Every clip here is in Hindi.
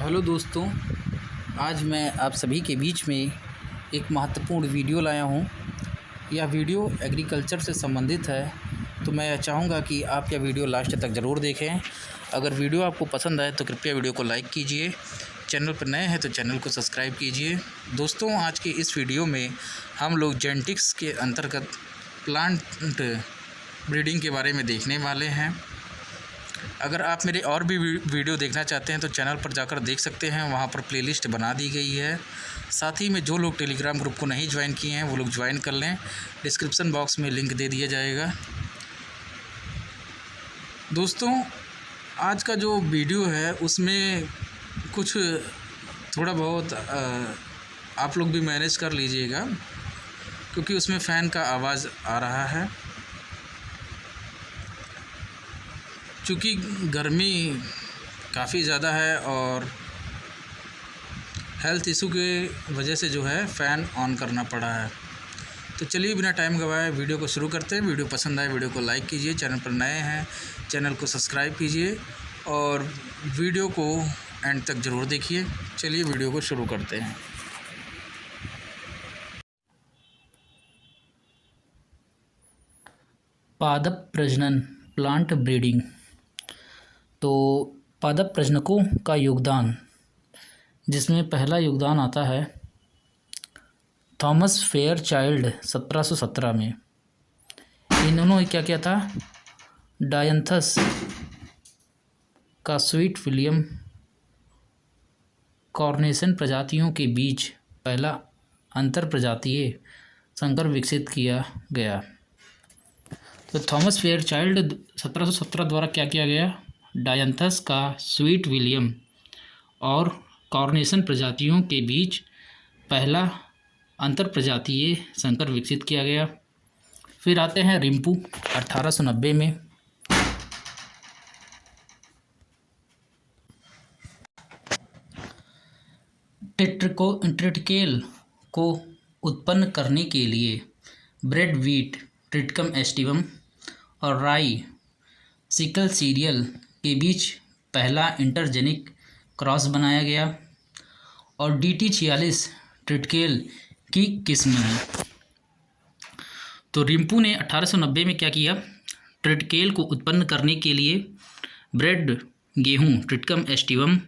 हेलो दोस्तों, आज मैं आप सभी के बीच में एक महत्वपूर्ण वीडियो लाया हूँ। यह वीडियो एग्रीकल्चर से संबंधित है, तो मैं चाहूँगा कि आप यह वीडियो लास्ट तक ज़रूर देखें। अगर वीडियो आपको पसंद आए तो कृपया वीडियो को लाइक कीजिए। चैनल पर नए हैं तो चैनल को सब्सक्राइब कीजिए। दोस्तों, आज के इस वीडियो में हम लोग जेनेटिक्स के अंतर्गत प्लांट ब्रीडिंग के बारे में देखने वाले हैं। अगर आप मेरे और भी वीडियो देखना चाहते हैं तो चैनल पर जाकर देख सकते हैं, वहाँ पर प्लेलिस्ट बना दी गई है। साथ ही में जो लोग टेलीग्राम ग्रुप को नहीं ज्वाइन किए हैं वो लोग ज्वाइन कर लें, डिस्क्रिप्शन बॉक्स में लिंक दे दिया जाएगा। दोस्तों, आज का जो वीडियो है उसमें कुछ थोड़ा बहुत आप लोग भी मैनेज कर लीजिएगा, क्योंकि उसमें फ़ैन का आवाज़ आ रहा है। चूँकि गर्मी काफ़ी ज़्यादा है और हेल्थ इशू के वजह से जो है फ़ैन ऑन करना पड़ा है। तो चलिए बिना टाइम गवाए वीडियो को शुरू करते हैं। वीडियो पसंद आए वीडियो को लाइक कीजिए, चैनल पर नए हैं चैनल को सब्सक्राइब कीजिए और वीडियो को एंड तक ज़रूर देखिए। चलिए वीडियो को शुरू करते हैं। पादप प्रजनन प्लांट ब्रीडिंग। तो पादप प्रजनकों का योगदान, जिसमें पहला योगदान आता है थॉमस फेयरचाइल्ड 1717 में। इन्होंने क्या किया था, डायंथस का स्वीट विलियम कॉर्नेशन प्रजातियों के बीच पहला अंतर प्रजातीय संकर विकसित किया गया। तो थॉमस फेयरचाइल्ड 1717 द्वारा क्या किया गया, डायंथस का स्वीट विलियम और कॉर्नेशन प्रजातियों के बीच पहला अंतर प्रजातीय संकर विकसित किया गया। फिर आते हैं रिम्पू 1890 में। ट्रिटिकेल को उत्पन्न करने के लिए ब्रेड व्हीट ट्रिटिकम एस्टिवम और राई सिकल सीरियल के बीच पहला इंटरजेनिक क्रॉस बनाया गया और DT46 ट्रिटिकेल की किस्म है। तो रिम्पू ने 1890 में क्या किया, ट्रिटिकेल को उत्पन्न करने के लिए ब्रेड गेहूं ट्रिटिकम एस्टिवम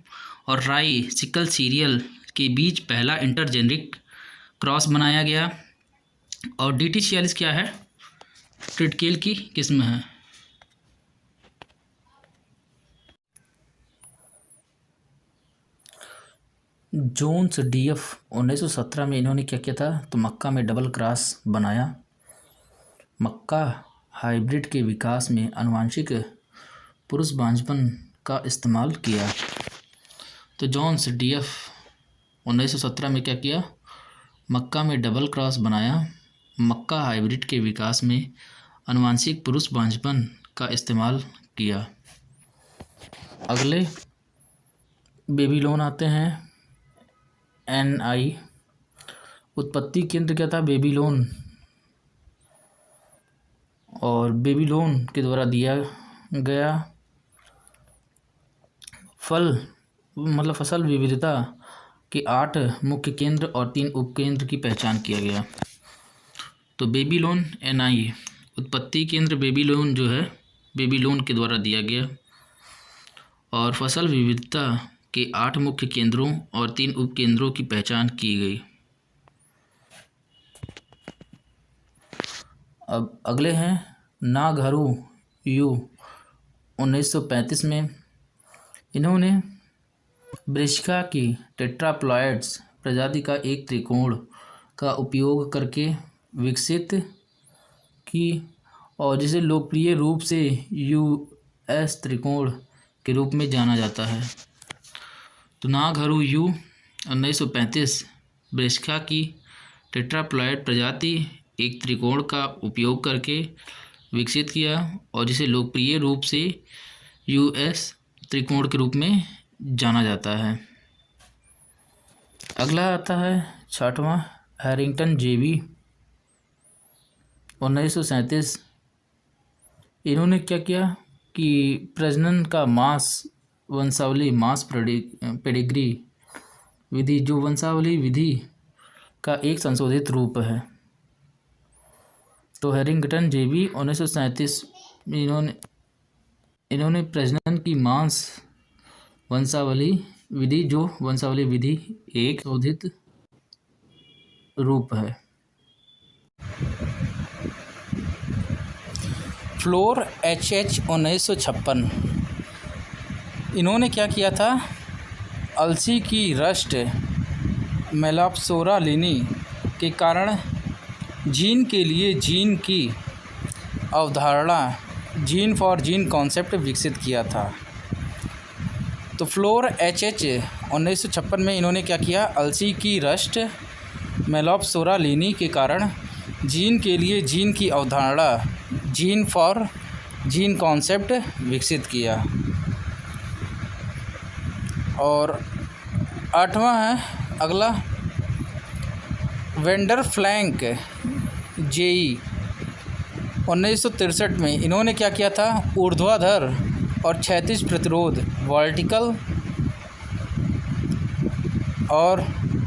और राई सिकल सीरियल के बीच पहला इंटरजेनिक क्रॉस बनाया गया और DT46 क्या है, ट्रिटिकेल की किस्म है। जोन्स DF 1917 में इन्होंने क्या किया था, तो मक्का में डबल क्रॉस बनाया। मक्का हाइब्रिड के विकास में आनुवंशिक पुरुष बांझपन का इस्तेमाल किया। तो जोन्स DF 1917 में क्या किया, मक्का में डबल क्रॉस बनाया, मक्का हाइब्रिड के विकास में आनुवंशिक पुरुष बांझपन का इस्तेमाल किया। अगले बेबीलोन आते हैं। NI उत्पत्ति केंद्र क्या था, बेबीलोन, और बेबीलोन के द्वारा दिया गया फसल विविधता के 8 मुख्य केंद्र और 3 उपकेंद्र की पहचान किया गया। तो बेबीलोन NI उत्पत्ति केंद्र बेबीलोन जो है बेबीलोन के द्वारा दिया गया और फसल विविधता के 8 मुख्य केंद्रों और 3 उपकेंद्रों की पहचान की गई। अब अगले हैं नागहरू यू 1935 में। इन्होंने ब्रिस्का की टेट्राप्लॉइड्स प्रजाति का एक त्रिकोण का उपयोग करके विकसित की और जिसे लोकप्रिय रूप से US त्रिकोण के रूप में जाना जाता है। तो नागहरू यू 1935 ब्रिस्का की टेट्राप्लॉइड प्रजाति एक त्रिकोण का उपयोग करके विकसित किया और जिसे लोकप्रिय रूप से US त्रिकोण के रूप में जाना जाता है। अगला आता है 6वां हैरिंगटन JB 1937। इन्होंने क्या किया कि प्रजनन का मास वंशावली मास पेडिग्री विधि, जो वंशावली विधि का एक संशोधित रूप है। तो हैरिंगटन जेबी 1937 इन्होंने प्रजनन की मांस वंशावली विधि, जो वंशावली विधि एक संशोधित रूप है। फ्लोर H 1956 इन्होंने क्या किया था, अलसी की रस्ट मेलाप्सोरा लिनी के कारण जीन के लिए जीन की अवधारणा, जीन फॉर जीन कॉन्सेप्ट विकसित किया था। तो फ्लोर H 1956 में इन्होंने क्या किया, अलसी की रस्ट मेलाप्सोरा लिनी के कारण जीन के लिए जीन की अवधारणा, जीन फॉर जीन कॉन्सेप्ट विकसित किया। और 8वां है अगला, वेंडर फ्लैंक जेई 1963 में इन्होंने क्या किया था, ऊर्ध्वाधर और क्षैतिज प्रतिरोध, वर्टिकल और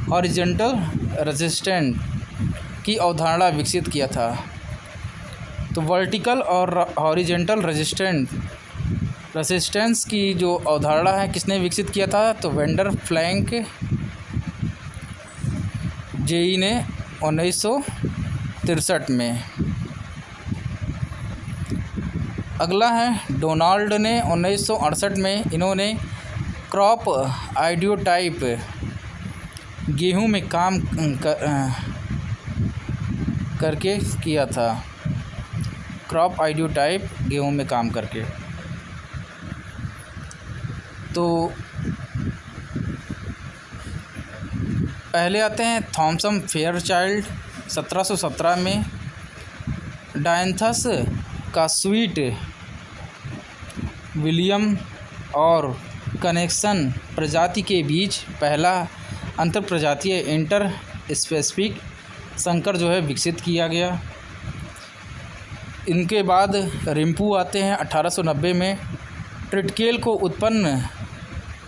हॉरिजॉन्टल रेजिस्टेंट की अवधारणा विकसित किया था। तो वर्टिकल और हॉरिजॉन्टल रेजिस्टेंस की जो अवधारणा है किसने विकसित किया था, तो वेंडर फ्लैंक जेई ने 1963 में। अगला है डोनाल्ड ने 1968 में इन्होंने क्रॉप आइडियोटाइप गेहूं में काम करके किया था, क्रॉप आइडियोटाइप गेहूं में काम करके। तो पहले आते हैं थॉमसन फेयरचाइल्ड 1717 में, डायंथस का स्वीट विलियम और कनेक्शन प्रजाति के बीच पहला अंतर प्रजातीय इंटर स्पेसिफिक संकर जो है विकसित किया गया। इनके बाद रिम्पू आते हैं 1890 में, ट्रिटकेल को उत्पन्न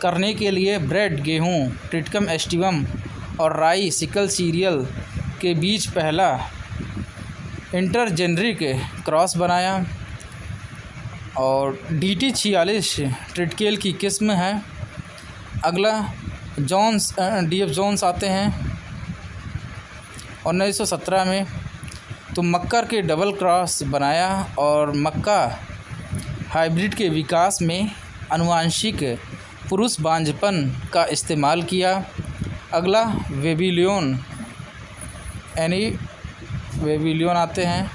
करने के लिए ब्रेड गेहूं, ट्रिटिकम एस्टिवम और राई सिकल सीरियल के बीच पहला इंटरजेनरिक क्रॉस बनाया। और DT 46 ट्रिटकेल की किस्म है। अगला DF जोन्स आते हैं 1917 में, तो मक्कर के डबल क्रॉस बनाया और मक्का हाइब्रिड के विकास में आनुवांशिक पुरुष बांझपन का इस्तेमाल किया। अगला वेबिलियन आते हैं,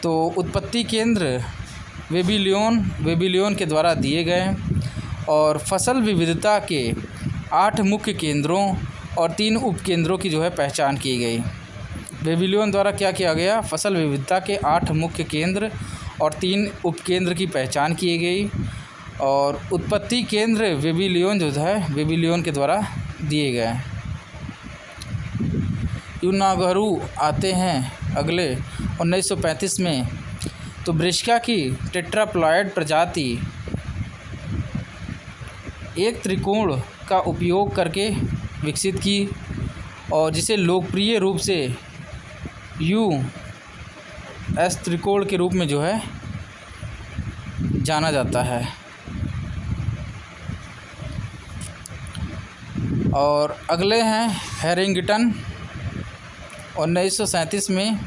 तो उत्पत्ति केंद्र वेबिलियन के द्वारा दिए गए और फसल विविधता के 8 मुख्य केंद्रों और 3 उपकेंद्रों की जो है पहचान की गई। वेबिलियन द्वारा क्या किया गया, फसल विविधता के 8 मुख्य केंद्र और 3 उपकेंद्र की पहचान की गई और उत्पत्ति केंद्र वेबिलियन के द्वारा दिए गए। यूनागरू आते हैं अगले 1935 में, तो ब्रिस्का की टेट्राप्लॉयड प्रजाति एक त्रिकोण का उपयोग करके विकसित की और जिसे लोकप्रिय रूप से US त्रिकोण के रूप में जो है जाना जाता है। और अगले हैं हैरिंगटन 1937 में,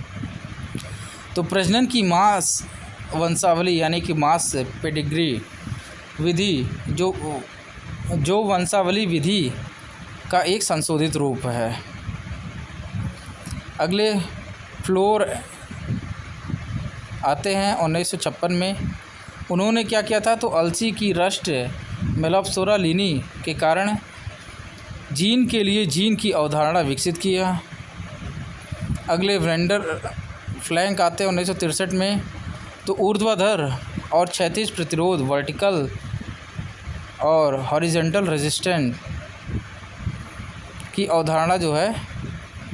तो प्रजनन की मास वंशावली यानी कि मास पेडिग्री विधि जो वंशावली विधि का एक संशोधित रूप है। अगले फ्लोर आते हैं 1956 में, उन्होंने क्या किया था, तो अलसी की रस्ट मेलाप्सोरा लिनी के कारण जीन के लिए जीन की अवधारणा विकसित किया। अगले वेंडर फ्लैंक आते हैं 1963 में, तो ऊर्ध्वाधर और क्षैतिज प्रतिरोध, वर्टिकल और हॉरिजॉन्टल रेजिस्टेंट की अवधारणा जो है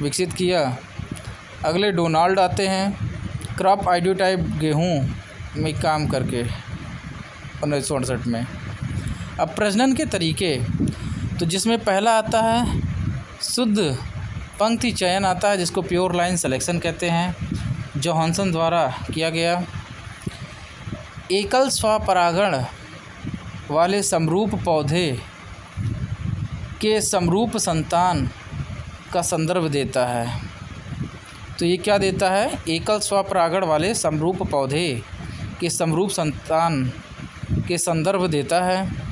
विकसित किया। अगले डोनाल्ड आते हैं, क्रॉप आइडियोटाइप गेहूं में काम करके 1968 में। अब प्रजनन के तरीके, तो जिसमें पहला आता है शुद्ध पंक्ति चयन आता है, जिसको प्योर लाइन सिलेक्शन कहते हैं, जोहानसन द्वारा किया गया। एकल स्वपरागण वाले समरूप पौधे के समरूप संतान का संदर्भ देता है। तो ये क्या देता है? एकल स्वपरागण वाले समरूप पौधे के समरूप संतान के संदर्भ देता है।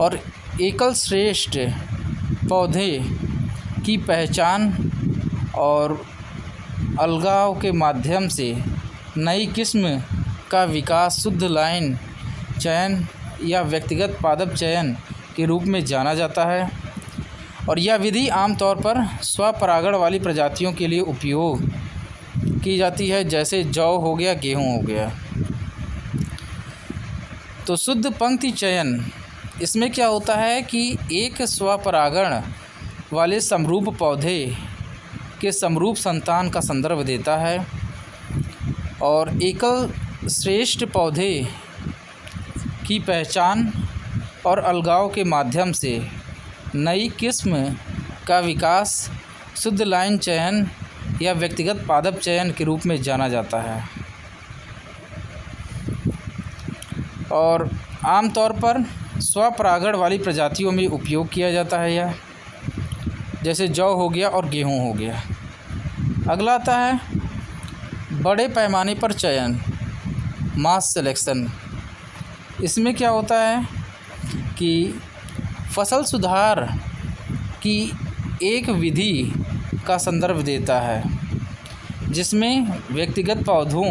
और एकल श्रेष्ठ पौधे की पहचान और अलगाव के माध्यम से नई किस्म का विकास शुद्ध लाइन चयन या व्यक्तिगत पादप चयन के रूप में जाना जाता है। और यह विधि आमतौर पर स्वपरागण वाली प्रजातियों के लिए उपयोग की जाती है, जैसे जौ हो गया, गेहूँ हो गया। तो शुद्ध पंक्ति चयन, इसमें क्या होता है कि एक स्वपरागण वाले समरूप पौधे के समरूप संतान का संदर्भ देता है। और एकल श्रेष्ठ पौधे की पहचान और अलगाव के माध्यम से नई किस्म का विकास शुद्ध लाइन चयन या व्यक्तिगत पादप चयन के रूप में जाना जाता है। और आमतौर पर स्वपरागण वाली प्रजातियों में उपयोग किया जाता है यह, जैसे जौ हो गया और गेहूँ हो गया। अगला आता है बड़े पैमाने पर चयन, मास सिलेक्शन। इसमें क्या होता है कि फसल सुधार की एक विधि का संदर्भ देता है, जिसमें व्यक्तिगत पौधों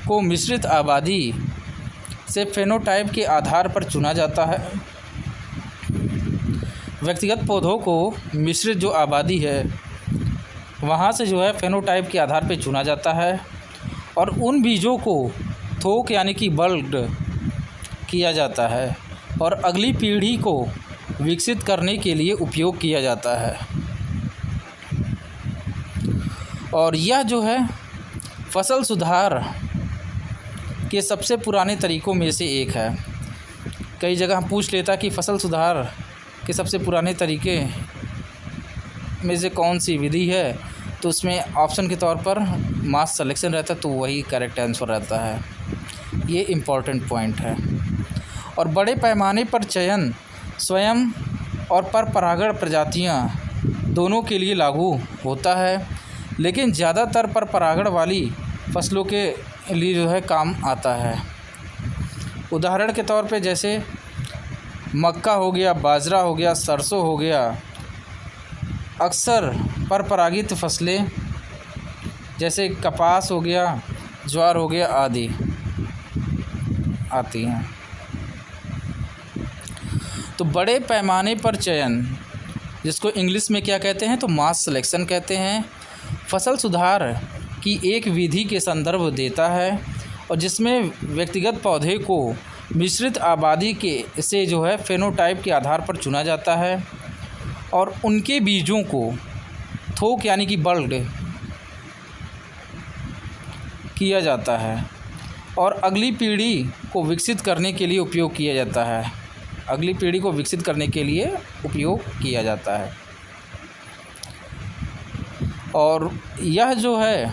को मिश्रित आबादी से फेनोटाइप के आधार पर चुना जाता है। व्यक्तिगत पौधों को मिश्रित जो आबादी है वहाँ से जो है फेनोटाइप के आधार पर चुना जाता है। और उन बीजों को थोक यानी कि बल्क्ड किया जाता है और अगली पीढ़ी को विकसित करने के लिए उपयोग किया जाता है। और यह जो है फसल सुधार के सबसे पुराने तरीक़ों में से एक है। कई जगह पूछ लेता कि फसल सुधार के सबसे पुराने तरीके में से कौन सी विधि है, तो उसमें ऑप्शन के तौर पर मास सिलेक्शन रहता है, तो वही करेक्ट आंसर रहता है। ये इम्पॉर्टेंट पॉइंट है। और बड़े पैमाने पर चयन स्वयं और परपरागण प्रजातियां दोनों के लिए लागू होता है, लेकिन ज़्यादातर परपरागण वाली फसलों के लिए जो है काम आता है। उदाहरण के तौर पे जैसे मक्का हो गया, बाजरा हो गया, सरसों हो गया, अक्सर परपरागित फसलें जैसे कपास हो गया, ज्वार हो गया आदि आती हैं। तो बड़े पैमाने पर चयन, जिसको इंग्लिश में क्या कहते हैं, तो मास सिलेक्शन कहते हैं, फसल सुधार की एक विधि के संदर्भ देता है और जिसमें व्यक्तिगत पौधे को मिश्रित आबादी के से जो है फेनोटाइप के आधार पर चुना जाता है और उनके बीजों को थोक यानी कि बल्क्ड किया जाता है और अगली पीढ़ी को विकसित करने के लिए उपयोग किया जाता है। अगली पीढ़ी को विकसित करने के लिए उपयोग किया जाता है। और यह जो है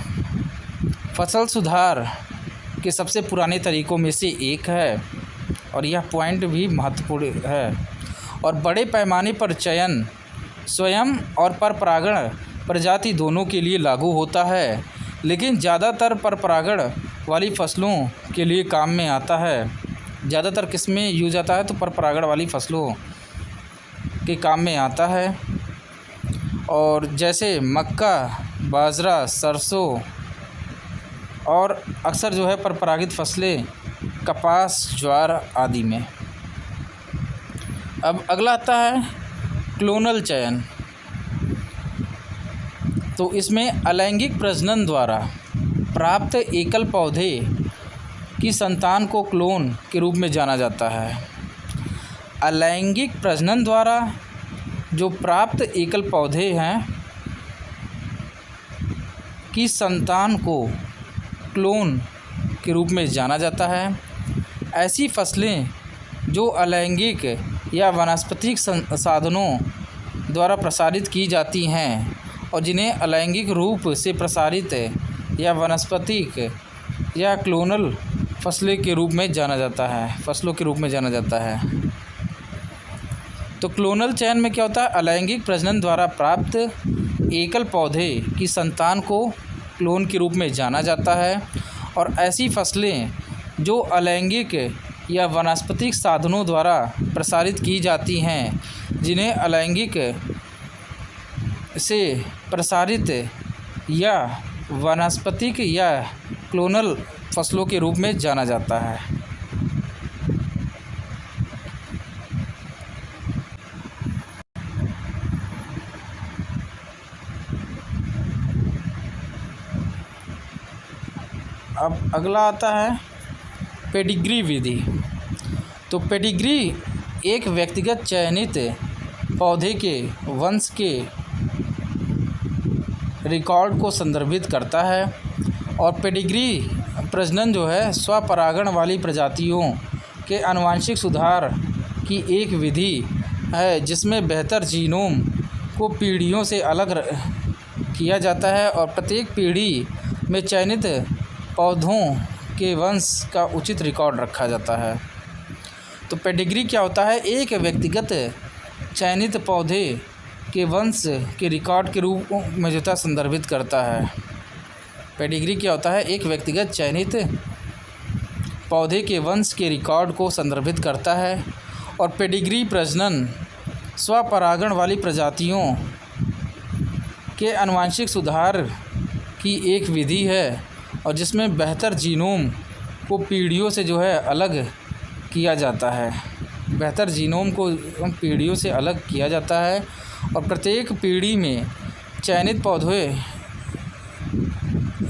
फसल सुधार के सबसे पुराने तरीक़ों में से एक है और यह पॉइंट भी महत्वपूर्ण है। और बड़े पैमाने पर चयन स्वयं और परपरागण प्रजाति दोनों के लिए लागू होता है, लेकिन ज़्यादातर परपरागण वाली फसलों के लिए काम में आता है। ज़्यादातर किस में यूज आता है, तो परपरागण वाली फसलों के काम में आता है। और जैसे मक्का, बाजरा, सरसों और अक्सर जो है परपरागित फसलें कपास, ज्वार आदि में। अब अगला आता है क्लोनल चयन। तो इसमें अलैंगिक प्रजनन द्वारा प्राप्त एकल पौधे की संतान को क्लोन के रूप में जाना जाता है। अलैंगिक प्रजनन द्वारा जो प्राप्त एकल पौधे हैं की संतान को क्लोन के रूप में जाना जाता है। ऐसी फसलें जो अलैंगिक या वनस्पतिक साधनों द्वारा प्रसारित की जाती हैं और जिन्हें अलैंगिक रूप से प्रसारित या वनस्पतिक या क्लोनल फसलों के रूप में जाना जाता है। तो क्लोनल चयन में क्या होता है, अलैंगिक प्रजनन द्वारा प्राप्त एकल पौधे की संतान को क्लोन के रूप में जाना जाता है और ऐसी फसलें जो अलैंगिक या वनस्पतिक साधनों द्वारा प्रसारित की जाती हैं जिन्हें अलैंगिक से प्रसारित या वनस्पतिक या क्लोनल फसलों के रूप में जाना जाता है। अब अगला आता है पेडिग्री विधि। तो पेडिग्री एक व्यक्तिगत चयनित पौधे के वंश के रिकॉर्ड को संदर्भित करता है और पेडिग्री प्रजनन जो है स्वपरागण वाली प्रजातियों के आनुवंशिक सुधार की एक विधि है जिसमें बेहतर जीनोम को पीढ़ियों से अलग किया जाता है और प्रत्येक पीढ़ी में चयनित पौधों के वंश का उचित रिकॉर्ड रखा जाता है। तो पेडिग्री क्या होता है, एक व्यक्तिगत चयनित पौधे के वंश के रिकॉर्ड के रूप में जो था संदर्भित करता है। पेडिग्री क्या होता है, एक व्यक्तिगत चयनित पौधे के वंश के रिकॉर्ड को संदर्भित करता है और पेडिग्री प्रजनन स्वपरागण वाली प्रजातियों के आनुवंशिक सुधार की एक विधि है और जिसमें बेहतर जीनोम को पीढ़ियों से जो है अलग किया जाता है। बेहतर जीनोम को पीढ़ियों से अलग किया जाता है और प्रत्येक पीढ़ी में चयनित पौधे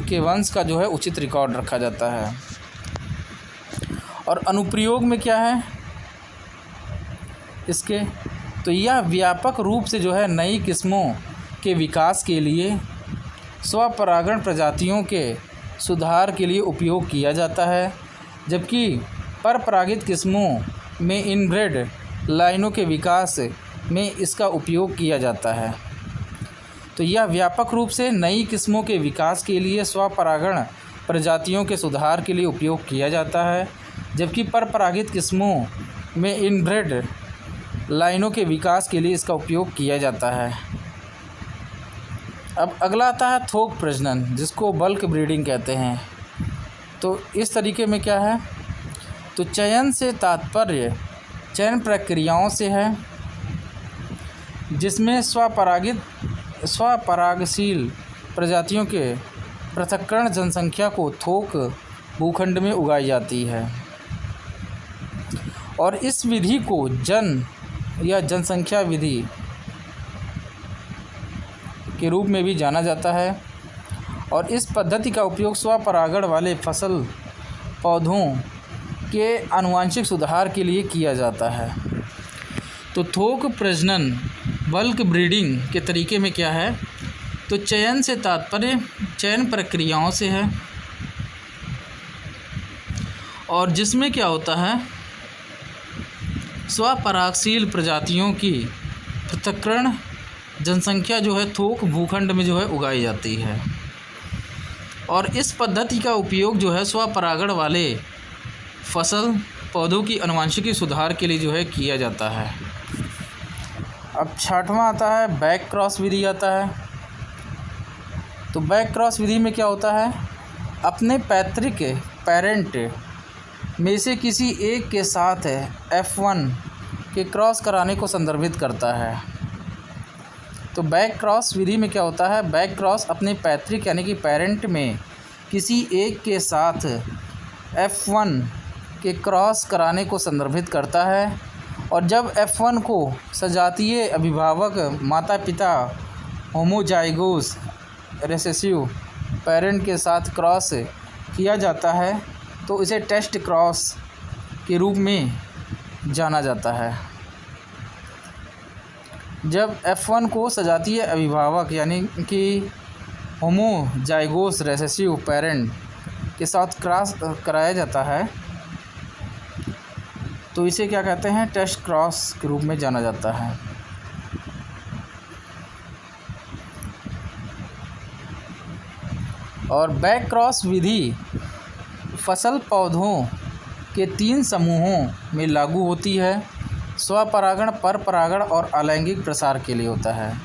के वंश का जो है उचित रिकॉर्ड रखा जाता है। और अनुप्रयोग में क्या है इसके, तो यह व्यापक रूप से जो है नई किस्मों के विकास के लिए स्वपरागण प्रजातियों के सुधार के लिए उपयोग किया जाता है, जबकि परपरागित किस्मों में इनब्रेड लाइनों के विकास में इसका उपयोग किया जाता है। तो यह व्यापक रूप से नई किस्मों के विकास के लिए स्वपरागण प्रजातियों के सुधार के लिए उपयोग किया जाता है, जबकि परपरागित किस्मों में इनब्रेड लाइनों के विकास के लिए इसका उपयोग किया जाता है। अब अगला आता है थोक प्रजनन, जिसको बल्क ब्रीडिंग कहते हैं। तो इस तरीके में क्या है, तो चयन से तात्पर्य चयन प्रक्रियाओं से है जिसमें स्वपरागशील प्रजातियों के पृथक्करण जनसंख्या को थोक भूखंड में उगाई जाती है और इस विधि को जनसंख्या विधि के रूप में भी जाना जाता है और इस पद्धति का उपयोग स्वपरागण वाले फसल पौधों के आनुवंशिक सुधार के लिए किया जाता है। तो थोक प्रजनन बल्क ब्रीडिंग के तरीके में क्या है, तो चयन से तात्पर्य चयन प्रक्रियाओं से है और जिसमें क्या होता है स्वपरागशील प्रजातियों की पृथक्करण जनसंख्या जो है थोक भूखंड में जो है उगाई जाती है और इस पद्धति का उपयोग जो है स्वपरागण वाले फसल पौधों की आनुवंशिकी सुधार के लिए जो है किया जाता है। अब छठवां आता है बैक क्रॉस विधि आता है। तो बैक क्रॉस विधि में क्या होता है, अपने पैतृक पेरेंट में से किसी एक के साथ F1 के क्रॉस कराने को संदर्भित करता है। तो बैक क्रॉस विधि में क्या होता है, बैक क्रॉस अपने पैतृक यानी कि पेरेंट में किसी एक के साथ F1 के क्रॉस कराने को संदर्भित करता है और जब F1 को सजातीय अभिभावक माता पिता होमोजाइगोस रिसेसिव पेरेंट के साथ क्रॉस किया जाता है तो इसे टेस्ट क्रॉस के रूप में जाना जाता है। जब F1 को सजातीय अभिभावक यानी कि होमोजाइगोस रिसेसिव पेरेंट के साथ क्रॉस कराया जाता है तो इसे क्या कहते हैं, टेस्ट क्रॉस के रूप में जाना जाता है। और बैक क्रॉस विधि फसल पौधों के 3 समूहों में लागू होती है। स्वपरागण, परपरागण और अलैंगिक प्रसार के लिए होता है।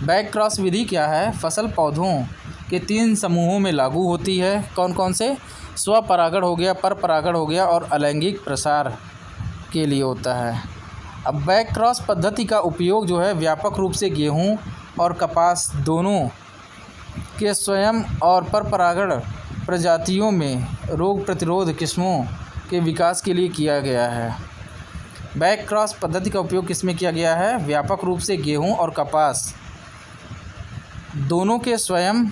बैक क्रॉस विधि क्या है, फसल पौधों के 3 समूहों में लागू होती है। कौन कौन से, स्वपरागण हो गया, परपरागण हो गया और अलैंगिक प्रसार के लिए होता है। अब बैक क्रॉस पद्धति का उपयोग जो है व्यापक रूप से गेहूं और कपास दोनों के स्वयं और परपरागण प्रजातियों में रोग प्रतिरोध किस्मों के विकास के लिए किया गया है। बैक क्रॉस पद्धति का उपयोग किस में किया गया है, व्यापक रूप से गेहूं और कपास दोनों के स्वयं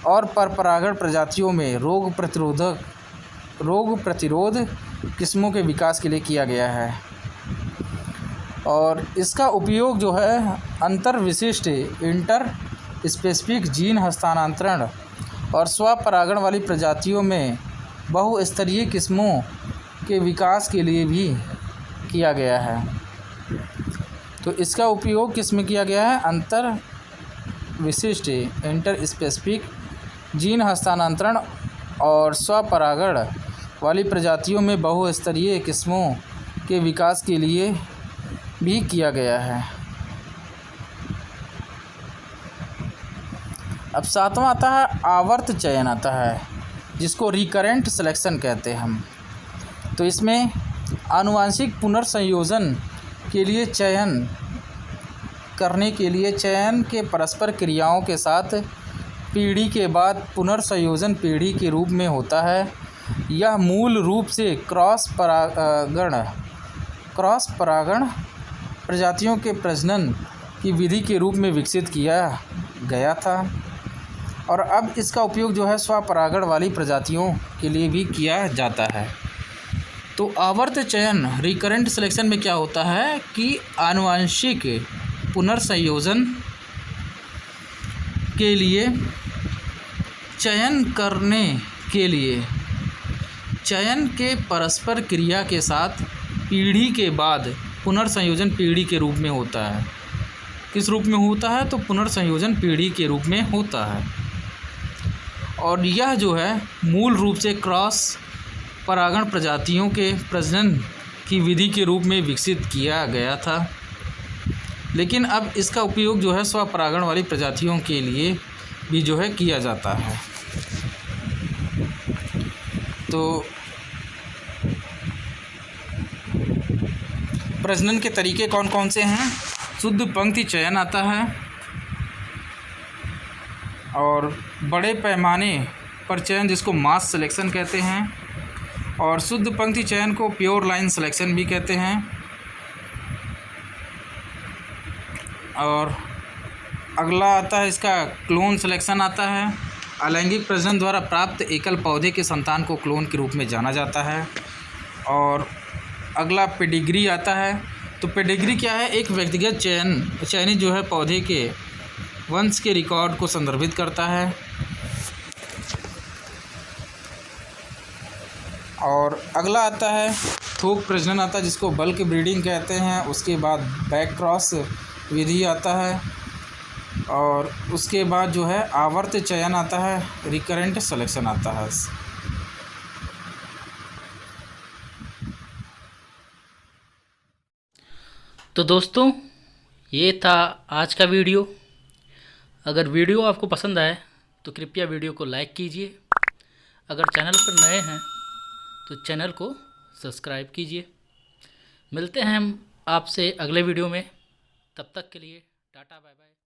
और परपरागण प्रजातियों में रोग प्रतिरोध किस्मों के विकास के लिए किया गया है। और इसका उपयोग जो है अंतर विशिष्ट इंटर स्पेसिफिक जीन हस्तांतरण और स्वपरागण वाली प्रजातियों में बहुस्तरीय किस्मों के विकास के लिए भी किया गया है। तो इसका उपयोग किस में किया गया है, अंतर विशिष्ट इंटर स्पेसिफिक जीन हस्तांतरण और स्वपरागण वाली प्रजातियों में बहुस्तरीय किस्मों के विकास के लिए भी किया गया है। अब 7वां आता है आवर्त चयन आता है, जिसको रिकरेंट सिलेक्शन कहते हैं हम। तो इसमें आनुवांशिक पुनर्संयोजन के लिए चयन करने के लिए चयन के परस्पर क्रियाओं के साथ पीढ़ी के बाद पुनर्संयोजन पीढ़ी के रूप में होता है। यह मूल रूप से क्रॉस परागण प्रजातियों के प्रजनन की विधि के रूप में विकसित किया गया था। और अब इसका उपयोग जो है स्वपरागण वाली प्रजातियों के लिए भी किया जाता है। तो आवर्त चयन रिकरेंट सिलेक्शन में क्या होता है कि आनुवांशिक पुनर्संयोजन के लिए चयन करने के लिए चयन के परस्पर क्रिया के साथ पीढ़ी के बाद पुनर्संयोजन पीढ़ी के रूप में होता है। किस रूप में होता है, तो पुनर्संयोजन पीढ़ी के रूप में होता है। और यह जो है मूल रूप से क्रॉस परागण प्रजातियों के प्रजनन की विधि के रूप में विकसित किया गया था। लेकिन अब इसका उपयोग जो है स्वपरागण वाली प्रजातियों के लिए भी जो है किया जाता है। तो प्रजनन के तरीके कौन कौन से हैं, शुद्ध पंक्ति चयन आता है और बड़े पैमाने पर चयन जिसको मास सिलेक्शन कहते हैं, और शुद्ध पंक्ति चयन को प्योर लाइन सिलेक्शन भी कहते हैं। और अगला आता है इसका क्लोन सिलेक्शन आता है। अलैंगिक प्रजनन द्वारा प्राप्त एकल पौधे के संतान को क्लोन के रूप में जाना जाता है। और अगला पेडिग्री आता है। तो पेडिग्री क्या है, एक व्यक्तिगत चयनित जो है पौधे के वंश के रिकॉर्ड को संदर्भित करता है। और अगला आता है थोक प्रजनन आता है, जिसको बल्क ब्रीडिंग कहते हैं। उसके बाद बैक क्रॉस विधि आता है और उसके बाद जो है आवर्त चयन आता है, रिकरेंट सिलेक्शन आता है। तो दोस्तों ये था आज का वीडियो। अगर वीडियो आपको पसंद आए तो कृपया वीडियो को लाइक कीजिए। अगर चैनल पर नए हैं तो चैनल को सब्सक्राइब कीजिए। मिलते हैं हम आपसे अगले वीडियो में। तब तक के लिए टाटा बाय बाय।